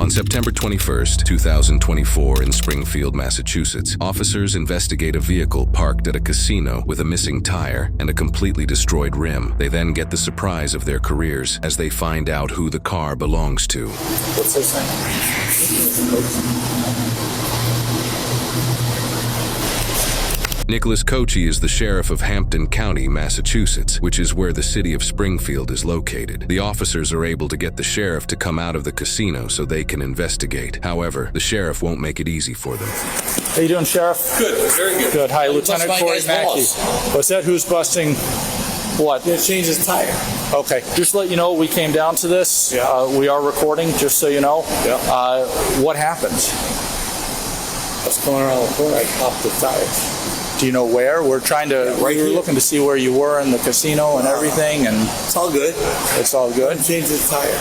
On September 21st, 2024 in Springfield, Massachusetts, officers investigate a vehicle parked at a casino with a missing tire and a completely destroyed rim. They then get the surprise of their careers as they find out who the car belongs to. What's this thing? Nicholas Kochi is the sheriff of Hampton County, Massachusetts, which is where the city of Springfield is located. The officers are able to get the sheriff to come out of the casino so they can investigate. However, the sheriff won't make it easy for them. How you doing, Sheriff? Good, very good. Good. Hi, Lieutenant Corey Mackey. What's that? Who's busting what? They changed his tire. Okay. Just to let you know, we came down to this. Yeah. We are recording, just so you know. Yeah. What happened? I was going around the corner, I popped the tire. Do you know where? We're trying to. Yeah, right we were here. looking to see where you were in the casino and everything, and It's all good. it's all good. Changed his tire.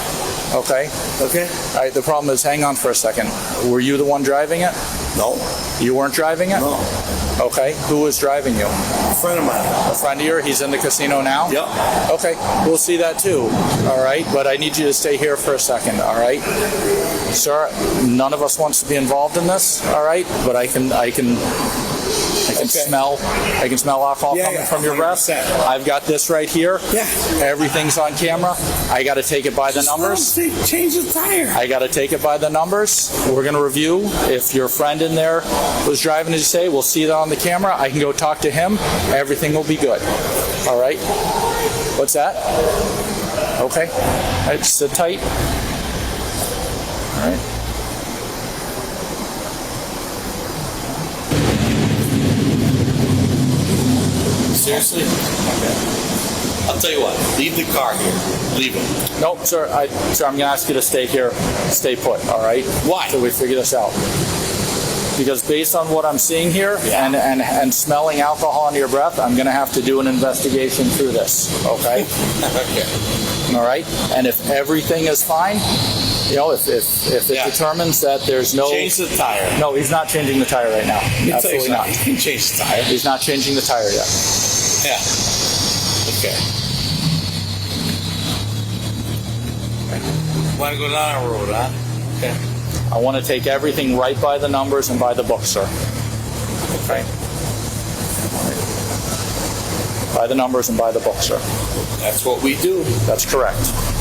Okay. Okay? All right. The problem is, hang on for a second. Were you the one driving it? No. You weren't driving it? No. Okay. Who was driving you? A friend of mine. A friend of yours? He's in the casino now? Yep. Okay, we'll see that too. All right, but I need you to stay here for a second. All right, sir. None of us wants to be involved in this. All right, but I can Okay. smell. I can smell alcohol Yeah, coming yeah, from your breath. 100%. I've got this right here. Yeah. Everything's on camera. I got to take it by the numbers. Change the tire. I got to take it by the numbers. We're going to review. If your friend in there was driving, as you say, we'll see that on the camera. I can go talk to him. Everything will be good. All right? What's that? Okay. All right, sit tight. All right. Seriously? Okay. I'll tell you what, leave the car here. Leave it. Nope, sir. Sir, I'm going to ask you to stay here. Stay put, all right? Why? Till we figure this out. Because based on what I'm seeing here Yeah. and smelling alcohol in your breath, I'm going to have to do an investigation through this, okay? Okay. All right? And if everything is fine, you know, if it Yeah. determines that there's no... Change the tire. No, he's not changing the tire right now. Let me tell you Absolutely not. something. You can change the tire. He's not changing the tire yet. Yeah. Okay. Want to go down our road, huh? Okay. I want to take everything right by the numbers and by the book, sir. Okay? By the numbers and by the book, sir. That's what we do. That's correct.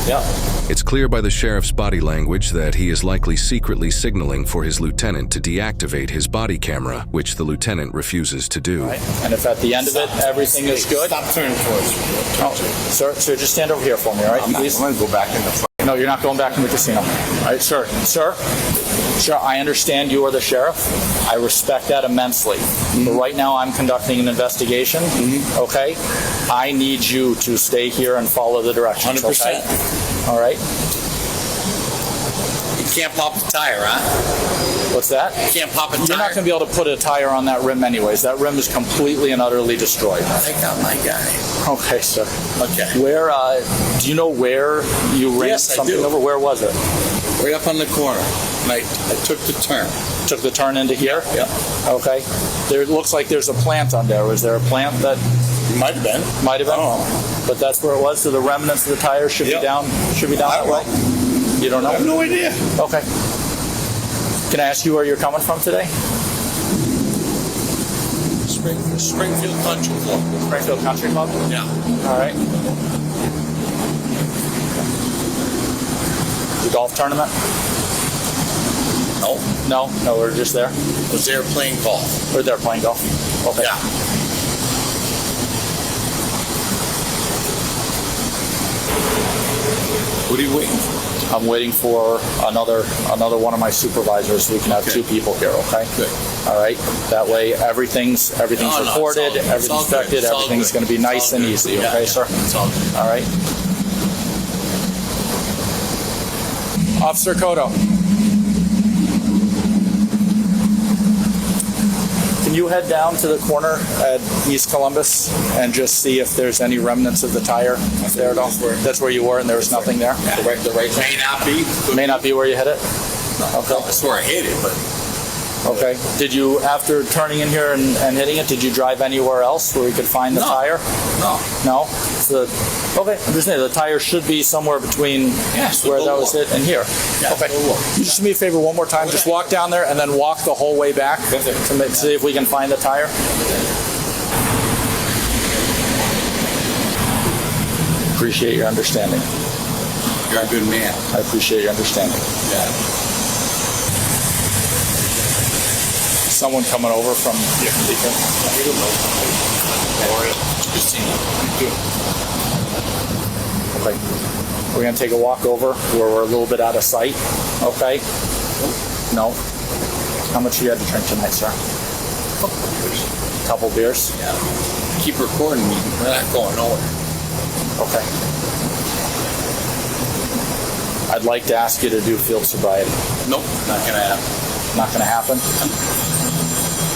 Yeah. It's clear by the sheriff's body language that he is likely secretly signaling for his lieutenant to deactivate his body camera, which the lieutenant refuses to do. Right? And if at the end of it everything is good... Stop turning towards me. Oh, sir, just stand over here for me, all right? I'm Please. going to go back in the front. No, you're not going back in the casino. All right, sir. Sir, I understand you are the sheriff. I respect that immensely. But right now I'm conducting an investigation, okay? I need you to stay here and follow the directions, 100%. okay? All right? You can't pop the tire, huh? What's that? You can't pop a tire. You're not going to be able to put a tire on that rim anyways. That rim is completely and utterly destroyed. I got my guy. Okay, sir. Okay. Where, do you know where you ran Yes, I something do. over? Where was it? Right up on the corner. And I took the turn. Took the turn into here? Yep. Okay. There looks like there's a plant on there. Was there a plant that Might have been. might have been? I don't know. But that's where it was. So the remnants of the tires should Yep. be down. Should be down I that don't way. You don't I have know? no idea. Okay. Can I ask you where you're coming from today? Springfield Country Club. Springfield Country Club. Yeah. All right. The golf tournament? No. No. We're just there. Was there playing golf? We're there playing golf. Okay. Yeah. What are you waiting for? I'm waiting for another one of my supervisors. We can have Okay. 2 people here, okay? Good. All right. That way, everything's No, it's all recorded, good. It's everything's all good. inspected, It's all everything's good. going to be It's nice all and good. easy, Yeah, okay, sir? It's all good. All right. Officer Cotto. Can you head down to the corner at East Columbus and just see if there's any remnants of the tire there at all? That's where you were and there was nothing there? Yeah. The right may not be. May not be where you hit it? Okay. That's where I hit it, but Okay. Did you, after turning in here and hitting it, did you drive anywhere else where we could find the No. tire? no. No? is the okay. I'm just saying the tire should be somewhere between so where go that was look. it and here. Yeah, okay. go look. You just do me a favor one more time. Just walk down there and then walk the whole way back to see if we can find the tire. Appreciate your understanding. You're a good man. I appreciate your understanding. Yeah. Someone coming over from Okay. We're gonna take a walk over where we're a little bit out of sight. Okay. No. How much you had to drink tonight, sir? Couple beers. Yeah. Keep recording me. We're not going nowhere. Okay. I'd like to ask you to do field sobriety. Nope, not gonna happen. Not gonna happen.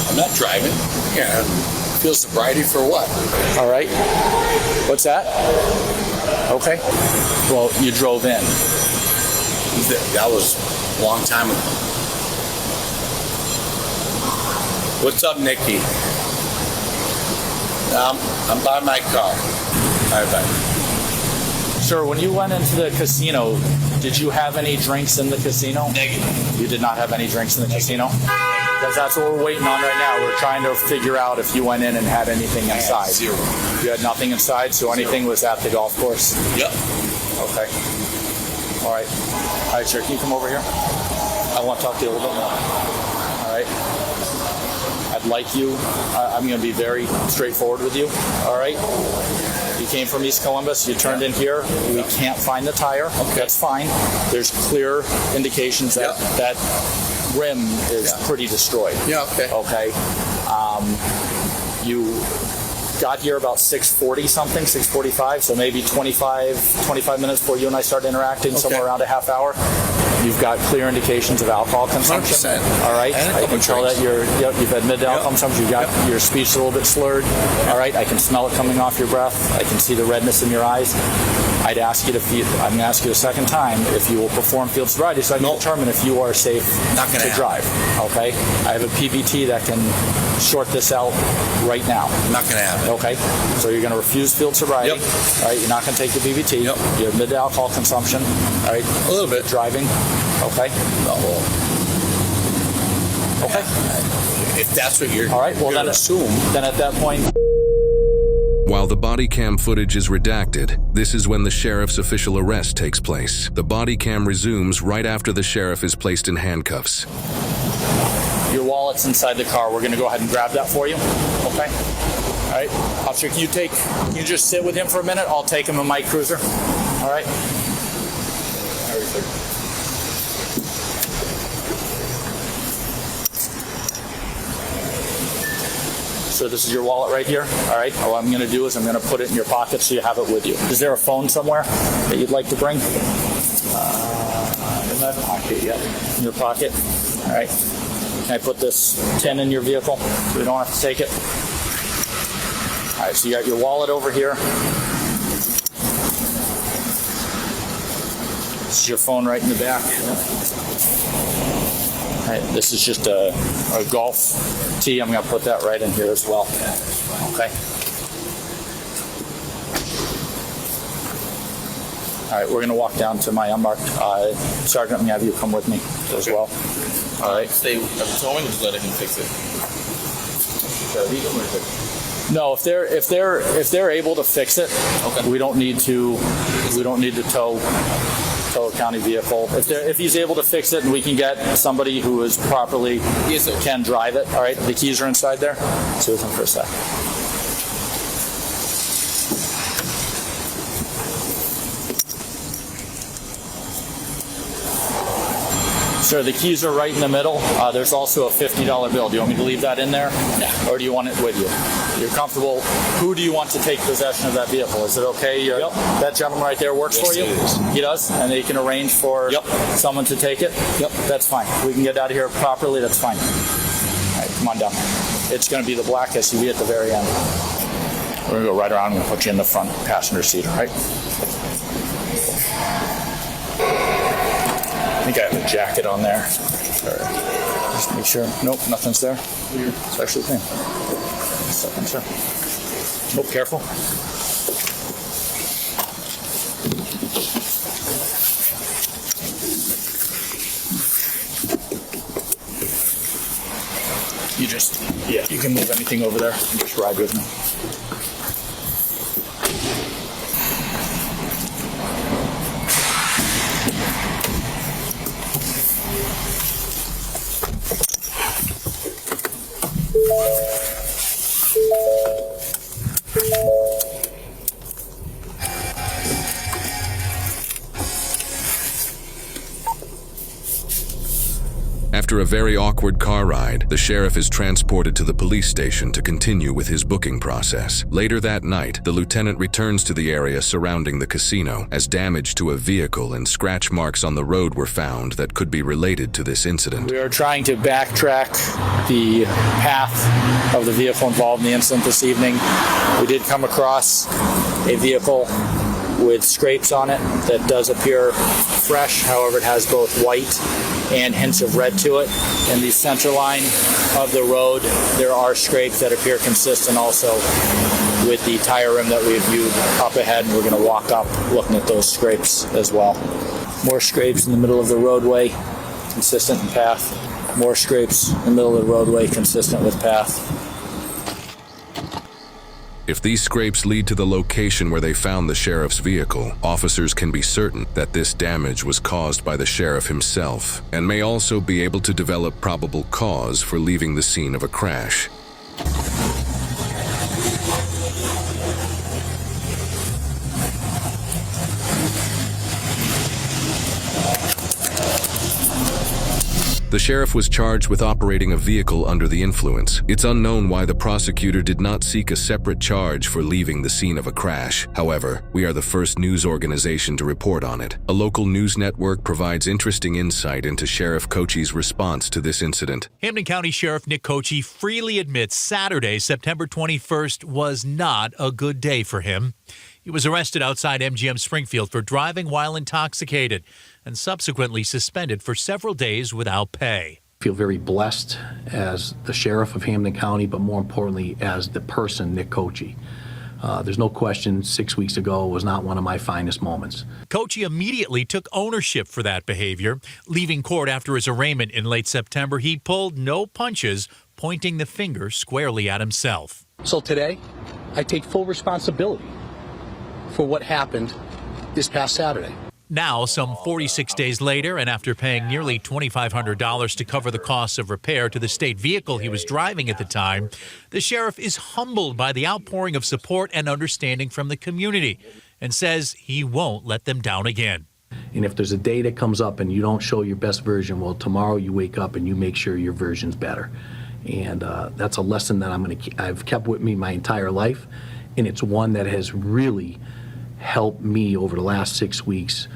I'm not driving. Yeah. Feel sobriety for what? All right. What's that? Okay. Well, you drove in. That was a long time ago. What's up, Nikki? I'm by my car. Bye. Sir, when you went into the casino, did you have any drinks in the casino? Negative. You did not have any drinks in the casino? Because that's what we're waiting on right now. We're trying to figure out if you went in and had anything inside. Zero. You had nothing inside, so anything was at the golf course? Yep. Okay. All right. All right, sir, can you come over here? I want to talk to you a little bit more. All right. I'd like you, I'm going to be very straightforward with you. All right. You came from East Columbus, you turned in here, we can't find the tire. Okay. That's fine. There's clear indications that that rim is pretty destroyed. Yeah, okay. Okay. You got here about 6:40 something, 6:45, so maybe 25 minutes before you and I start interacting, somewhere around a half hour. You've got clear indications of alcohol consumption. 100%. All right. I can tell that you've admitted alcohol consumption. You've got your speech a little bit slurred. All right. I can smell it coming off your breath. I can see the redness in your eyes. I'm going to ask you a second time if you will perform field sobriety so I can determine if you are safe to drive. Okay. I have a PBT that can sort this out right now. Not going to happen. Okay. So you're going to refuse field sobriety. Yep. All right. You're not going to take the BBT. Yep. You admit alcohol consumption. All right. A little bit. Driving. Okay. Okay. If that's what you're all right. Well, then assume. Then at that point. While the body cam footage is redacted, this is when the sheriff's official arrest takes place. The body cam resumes right after the sheriff is placed in handcuffs. Your wallet's inside the car. We're going to go ahead and grab that for you. Okay. All right. Officer, can you just sit with him for a minute? I'll take him in my cruiser. All right. So this is your wallet right here. All right. What I'm going to do is I'm going to put it in your pocket so you have it with you. Is there a phone somewhere that you'd like to bring? In my pocket, yeah. In your pocket? All right. Can I put this 10 in your vehicle so we don't have to take it? All right. So you got your wallet over here. This is your phone right in the back. All right, this is just a golf tee. I'm going to put that right in here as well. Okay. All right, we're going to walk down to my unmarked. Sergeant, I'm going to have you come with me as well. All right. Stay. I'm towing. Just let him fix it. No, if they're able to fix it, we don't need to tow a county vehicle. If he's able to fix it and we can get somebody who is properly can drive it. All right, the keys are inside there. Stay with him for a sec. Sir, the keys are right in the middle. There's also a $50 bill. Do you want me to leave that in there? Yeah. Or do you want it with you? You're comfortable. Who do you want to take possession of that vehicle? Is it okay? That gentleman right there works for you? He does? And they can arrange for someone to take it? Yep. That's fine. We can get out of here properly. That's fine. All right, come on down. It's going to be the black SUV at the very end. We're going to go right around and put you in the front passenger seat, all right? I think I have a jacket on there. Just make sure. Nope, nothing's there. It's actually clean. Second, sir. Oh, careful. You can move anything over there and just ride with me. After a very awkward car ride, the sheriff is transported to the police station to continue with his booking process. Later that night, the lieutenant returns to the area surrounding the casino as damage to a vehicle and scratch marks on the road were found that could be related to this incident. We are trying to backtrack the path of the vehicle involved in the incident this evening. We did come across a vehicle with scrapes on it that does appear fresh. However, it has both white and hints of red to it. In the center line of the road, there are scrapes that appear consistent also with the tire rim that we viewed up ahead, and we're going to walk up looking at those scrapes as well. More scrapes in the middle of the roadway, consistent in path. More scrapes in the middle of the roadway, consistent with path. If these scrapes lead to the location where they found the sheriff's vehicle, officers can be certain that this damage was caused by the sheriff himself and may also be able to develop probable cause for leaving the scene of a crash. The sheriff was charged with operating a vehicle under the influence. It's unknown why the prosecutor did not seek a separate charge for leaving the scene of a crash. However, we are the first news organization to report on it. A local news network provides interesting insight into Sheriff Kochi's response to this incident. Hampden County Sheriff Nick Kochi freely admits Saturday, September 21st, was not a good day for him. He was arrested outside MGM Springfield for driving while intoxicated and subsequently suspended for several days without pay. I feel very blessed as the sheriff of Hampden County, but more importantly, as the person, Nick Kochi. There's no question 6 weeks ago was not one of my finest moments. Kochi immediately took ownership for that behavior. Leaving court after his arraignment in late September, he pulled no punches, pointing the finger squarely at himself. So today, I take full responsibility for what happened this past Saturday. Now, some 46 days later, and after paying nearly $2,500 to cover the costs of repair to the state vehicle he was driving at the time, the sheriff is humbled by the outpouring of support and understanding from the community and says he won't let them down again. And if there's a day that comes up and you don't show your best version, well, tomorrow you wake up and you make sure your version's better. And that's a lesson that I've kept with me my entire life, and it's one that has really helped me over the last 6 weeks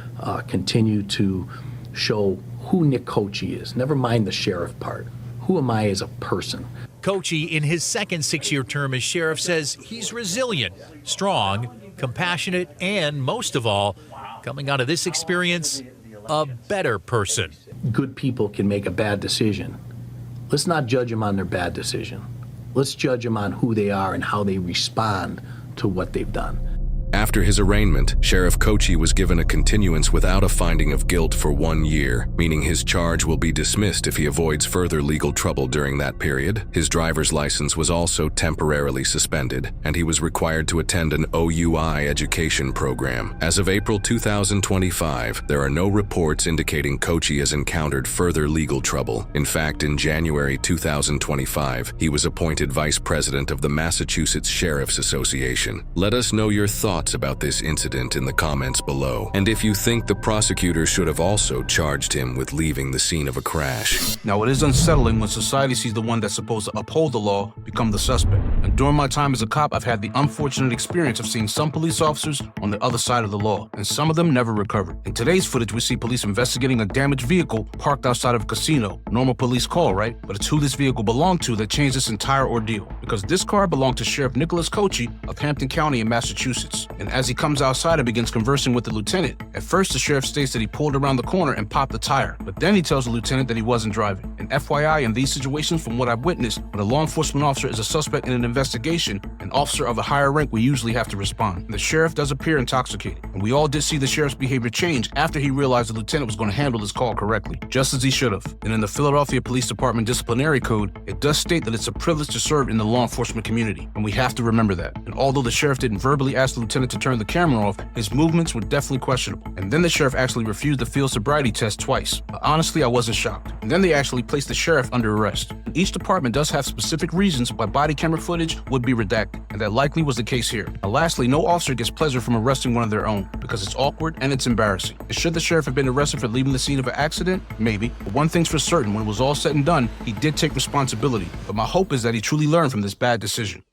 continue to show who Nick Kochi is. Never mind the sheriff part. Who am I as a person? Kochi, in his second 6-year term as sheriff, says he's resilient, strong, compassionate, and most of all, coming out of this experience, a better person. Good people can make a bad decision. Let's not judge them on their bad decision. Let's judge them on who they are and how they respond to what they've done. After his arraignment, Sheriff Kochi was given a continuance without a finding of guilt for 1 year, meaning his charge will be dismissed if he avoids further legal trouble during that period. His driver's license was also temporarily suspended, and he was required to attend an OUI education program. As of April 2025, there are no reports indicating Kochi has encountered further legal trouble. In fact, in January 2025, he was appointed vice president of the Massachusetts Sheriff's Association. Let us know your thoughts about this incident in the comments below, and if you think the prosecutor should have also charged him with leaving the scene of a crash. Now, it is unsettling when society sees the one that's supposed to uphold the law become the suspect. And during my time as a cop, I've had the unfortunate experience of seeing some police officers on the other side of the law, and some of them never recovered. In today's footage, we see police investigating a damaged vehicle parked outside of a casino. Normal police call, right? But it's who this vehicle belonged to that changed this entire ordeal, because this car belonged to Sheriff Nicholas Kochi of Hampden County in Massachusetts. And as he comes outside and begins conversing with the lieutenant, at first the sheriff states that he pulled around the corner and popped the tire, but then he tells the lieutenant that he wasn't driving. And FYI, in these situations, from what I've witnessed, when a law enforcement officer is a suspect in an investigation, an officer of a higher rank will usually have to respond. And the sheriff does appear intoxicated, and we all did see the sheriff's behavior change after he realized the lieutenant was going to handle his call correctly, just as he should have. And in the Philadelphia Police Department disciplinary code, it does state that it's a privilege to serve in the law enforcement community, and we have to remember that. And although the sheriff didn't verbally ask the lieutenant to turn the camera off, his movements were definitely questionable. And then the sheriff actually refused the field sobriety test twice. But honestly, I wasn't shocked. And then they actually placed the sheriff under arrest. Each department does have specific reasons why body camera footage would be redacted, and that likely was the case here. And lastly, no officer gets pleasure from arresting one of their own, because it's awkward and it's embarrassing. And should the sheriff have been arrested for leaving the scene of an accident? Maybe. But one thing's for certain, when it was all said and done, he did take responsibility. But my hope is that he truly learned from this bad decision.